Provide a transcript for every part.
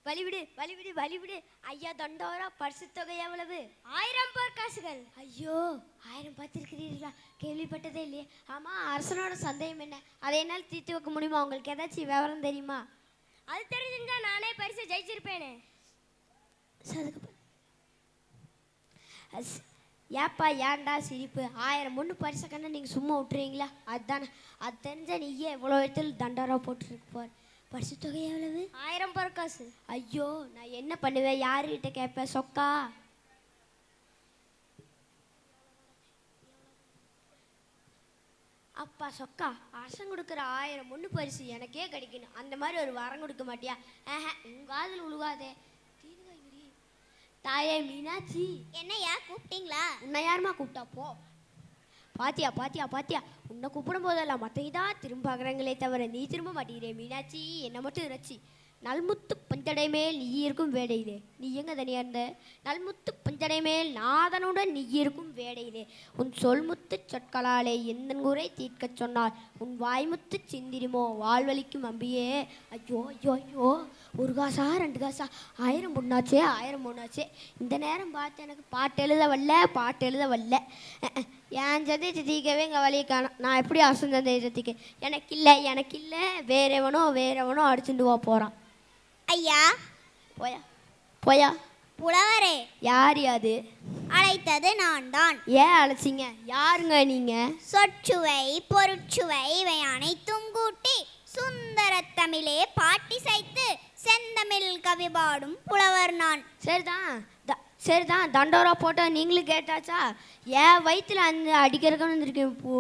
வழிவிடு வழிவிடு வழிவிடு. ஐயா தண்டோரா. பரிசு தொகை எவ்வளவு? 1000 பொற்காசுகள். ஐயோ, 1000 பார்த்துருக்கிறீர்களா? கேள்விப்பட்டதே இல்லையே. ஆமா, அரசனோட சந்தேகம் என்ன? அதை என்னால் தீர்த்து வைக்க முடியுமா? உங்களுக்கு ஏதாச்சும் விவரம் தெரியுமா? அது தெரிஞ்சிருந்தா நானே பரிசு ஜெயிச்சிருப்பேனே. ஏப்பா ஏன்டா சிரிப்பு? 1000 பொண்ணு பரிசை கண்ணா நீங்கள் சும்மா விட்டுறீங்களா? அதுதானே. அது தெரிஞ்சா நீயே எவ்வளோ இடத்துல தண்டோரா போட்டுருக்கு போற. பரிசு தொகை எவ்வளவு? 1000 பொற்காசு. ஐயோ, நான் என்ன பண்ணுவேன்? யாருக்கிட்ட கேட்பேன்? சொக்கா. அப்பா சொக்கா, அரசன் கொடுக்குற 1000 பொண்ணு பரிசு எனக்கே கிடைக்கணும். அந்த மாதிரி ஒரு வரம் கொடுக்க மாட்டியா? உங்க காதில் உழுகாதே. தாயே மீனாட்சி. என்னையா கூப்பிட்டீங்களா? உன்னை யாருமா கூப்பிட்டா? போ. பாத்தியா பாத்தியா பாத்தியா, உன்னை கூப்பிடும் போதெல்லாம் மற்றதான் திரும்ப பார்க்குறாங்களே தவிர நீ திரும்ப மாட்டேங்கிறே. மீனாட்சி, என்னை மட்டும் இறைச்சி. நல்முத்து பஞ்சடை மேல் நீ இருக்கும் வேடையிலே. நீ எங்க தனியா இருந்த? நல்முத்து பஞ்சடை மேல் நாதனுடன் நீ இருக்கும் வேடையிலே. உன் சொல்முத்து சொற்களாலே எந்த குறை தீர்க்க சொன்னால் உன் வாய்முத்து சிந்திரிமோ வாழ்வழிக்கும் அம்பியே. ஐயோ ஐயோ ஐயோ, 1 காசா 2 காசா? 1000 பொண்ணாச்சே 1000 பொண்ணாச்சே. இந்த நேரம் பார்த்து எனக்கு பாட்டு எழுத வரல. என் சந்தையை தீக்கவே இங்கே வழியை காணும். நான் எப்படி அரசன் சந்தையை தீக்க? எனக்கு இல்லை வேறவனோ அடிச்சுட்டு போகிறான். ஐயா. போயா போயா. புலவரே. யார் அது? அழைத்தது நான் தான். ஏன் அழைச்சிங்க? யாருங்க நீங்க? சொற்சுவை பொருட்சுவை இவை அனைத்தும் கூட்டி சுந்தர தமிழே பாட்டி சைத்து செந்தமிழ் கவி பாடும் புலவர் நான். சரிதான், தண்டோரா போட்டா நீங்களும் கேட்டாச்சா? ஏன் வயிற்றுல அந்த அடிக்கிறதுன்னு வந்திருக்கேன். இப்போ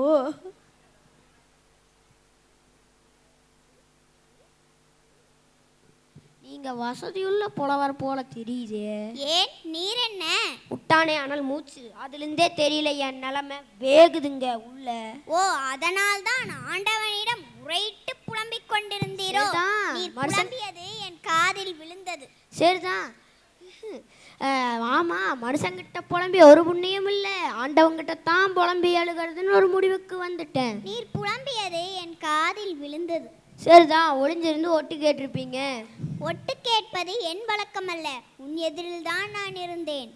நீங்க வசதியுள்ள புலவர் போல தெரியுது. ஏன் நீர் என்ன விட்டானே ஆனால் மூச்சு, அதுலேருந்தே தெரியல என் நிலைமை வேகுதுங்க உள்ள. ஓ, அதனால் தான் ஆண்டவனிடம் உரையிட்டு புலம்பிக் கொண்டிருந்தீரோ? நீர் புலம்பியது என் காதில் விழுந்தது. சரிதான். ஆமா, மனுஷங்கிட்ட புலம்பி ஒரு புண்ணியம் இல்லை, ஆண்டவங்கிட்ட தான் புலம்பி அழுகிறதுன்னு ஒரு முடிவுக்கு வந்துட்டேன். நீர் புலம்பியது என் காதில் விழுந்தது. சரிதான், ஒளிஞ்சிருந்து ஒட்டு கேட்டிருப்பீங்க. ஒட்டு கேட்பது என் வழக்கம் அல்ல, உன் எதிரில் தான் நான் இருந்தேன்.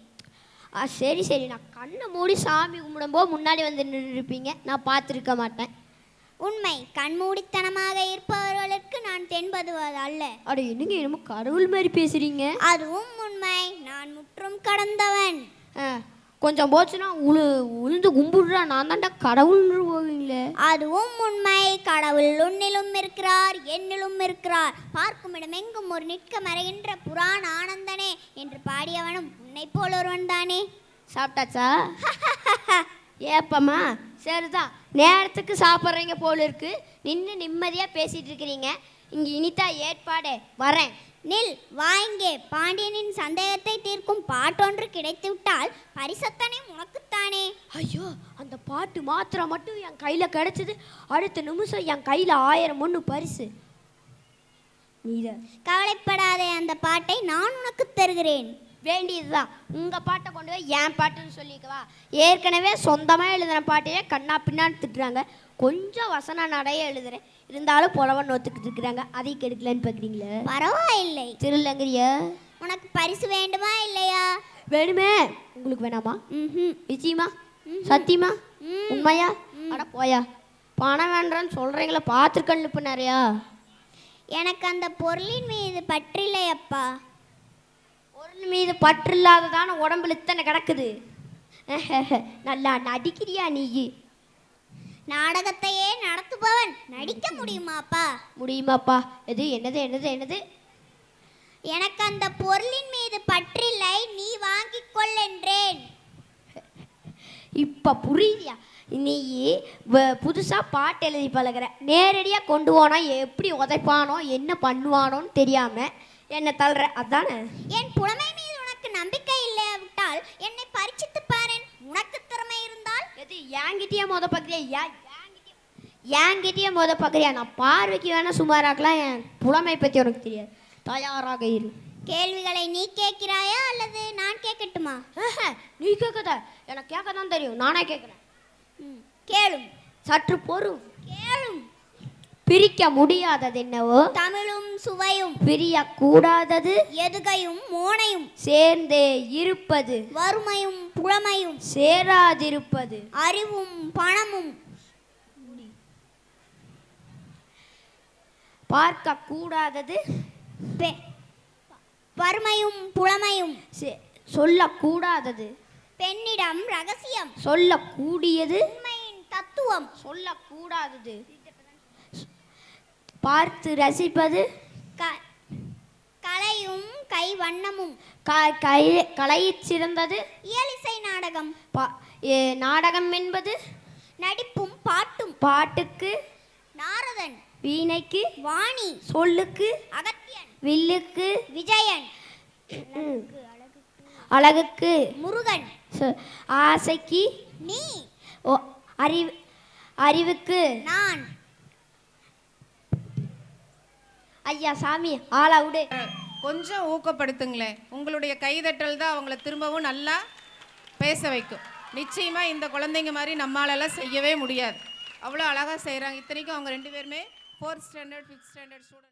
சரி, நான் கண்ணை மூடி சாமி கும்பிடும்போது முன்னாடி வந்து நின்றுருப்பீங்க, நான் பார்த்துருக்க மாட்டேன். உண்மை, கண்மூடித்தனமாக இருப்பவர்களுக்கு நான் தென்படுவது அல்ல. அட என்னங்க, என்னமோ கடவுள் மாதிரி பேசுறீங்க. அதுவும் உண்மை, நான் முற்றும் கடந்தவன். கொஞ்சம் போச்சுன்னா உளுந்து கும்பிடுறா நான் தான்டா கடவுள்னு போவீங்களே. அதுவும் உண்மை, கடவுள் உன்னிலும் இருக்கிறார் என்னிலும் இருக்கிறார், பார்க்கும் இடம் எங்கும் ஒரு நிற்க மறைகின்ற புராண ஆனந்தனே என்று பாடியவனும் உன்னை போல் ஒருவன் தானே. சாப்பிட்டாச்சா? ஏப்பம்மா, சரிதான், நேரத்துக்கு சாப்பிட்றீங்க போல இருக்கு. நின்று நிம்மதியாக பேசிகிட்டு இருக்கிறீங்க. இங்கே இனித்தா ஏற்பாடே, வரேன். நில், வாங்கே. பாண்டியனின் சந்தேகத்தை தீர்க்கும் பாட்டொன்று கிடைத்து விட்டால் பரிசத்தனை உனக்குத்தானே. ஐயோ, அந்த பாட்டு மாத்திரம் மட்டும் என் கையில் கிடைச்சது, அடுத்த நிமிஷம் என் கையில் 1000 பொண்ணு பரிசு. கவலைப்படாதே, அந்த பாட்டை நான் உனக்கு தருகிறேன். வேண்டியதுதான். உங்கள் பாட்டை கொண்டு போய் என் பாட்டுன்னு சொல்லிக்கவா? ஏற்கனவே சொந்தமாக எழுதின பாட்டையே கண்ணா பின்னான்னு திட்டுறாங்க. கொஞ்சம் வசன நடைய எழுதுறேன், இருந்தாலும் புலவன் ஒத்துக்கிட்டு இருக்கிறாங்க. அதையும் கெடுக்கலன்னு பார்க்குறீங்களே. பரவாயில்லை. திருநங்கரியா, உனக்கு பரிசு வேண்டுமா இல்லையா? வேணுமே. உங்களுக்கு வேணாமா? நிச்சயமா? சத்தியமா? உண்மையா? அட போயா, பணம் வேண்டான்னு சொல்கிறீங்களா? பார்த்துருக்கேன் இப்போ நிறையா. எனக்கு அந்த பொருளின் மீது பற்றில்லை அப்பா. பொருள் மீது பற்று இல்லாததான உடம்புல இத்தனை கிடக்குது. நல்லா நடிக்கிறியா நீ? நாடகத்தையே நடத்துபவன் நடிக்க முடியுமாப்பா? முடியுமாப்பா? என்னது? எனக்கு அந்த பொருளின் மீது பற்றில்லை, நீ வாங்கிக் கொள் என்றேன். இப்ப புரியுதியா? நீ புதுசாக பாட்டு எழுதி பழகிற, நேரடியாக கொண்டு போனால் எப்படி உதைப்பானோ என்ன பண்ணுவானோன்னு தெரியாமல் என்னை தள்ளுற, அதானே? என் புலமை மீது உனக்கு நம்பிக்கை இல்லை விட்டால் என்னை பரீட்சித்து பாரேன். உனக்கு திறமை இருந்தால் எது என்கிட்டயே பார்க்குறியா? நான் பார்வைக்கு வேணால் சுமாராக்கலாம், என் புலமை பற்றி உனக்கு தெரியாது. தயாராக இரு. கேள்விகளை நீ கேட்கிறாயா அல்லது நான் கேட்கட்டுமா? நீ கேட்காத, எனக்கு கேட்க தான் தெரியும், நானே கேட்குறேன். கேளும். சற்று பொறும். கேளும். பிரிக்க முடியாதது என்னவோ தமிழும் சுவையும் பிரியக்கூடாதது எதுகையும் மோனையும் சேர்ந்தே இருப்பது வறுமையும் புலமையும் சேராதிருப்பது அறிவும் பணமும் பார்க்க கூடாதது வறுமையும் புலமையும் சொல்லக்கூடாதது பெண்ணிடம் ரகசியம் சொல்லக்கூடியது உண்மையின் தத்துவம் சொல்லக்கூடாதது பார்த்து ரசிப்பது கலையும் கைவண்ணமும் கலையிற் சிறந்தது இயலிசை நாடகம் நாடகம் என்பது நடிப்பும் பாட்டும் பாட்டுக்கு நாரதன் வீணைக்கு வாணி சொல்லுக்கு அகத்தியன் வில்லுக்கு விஜயன் அழகுக்கு முருகன் ஆசைக்கு நீ அறிவுக்கு நான். ஐயா சாமி ஆளா விடு. கொஞ்சம் ஊக்கப்படுத்துங்களேன். உங்களுடைய கைதட்டல் தான் அவங்கள திரும்பவும் நல்லா பேச வைக்கும். நிச்சயமா இந்த குழந்தைங்க மாதிரி நம்மளால செய்யவே முடியாது. அவ்வளோ அழகாக செய்கிறாங்க. இத்தனைக்கும் அவங்க 2 பேருமே 4th standard 5th standard student.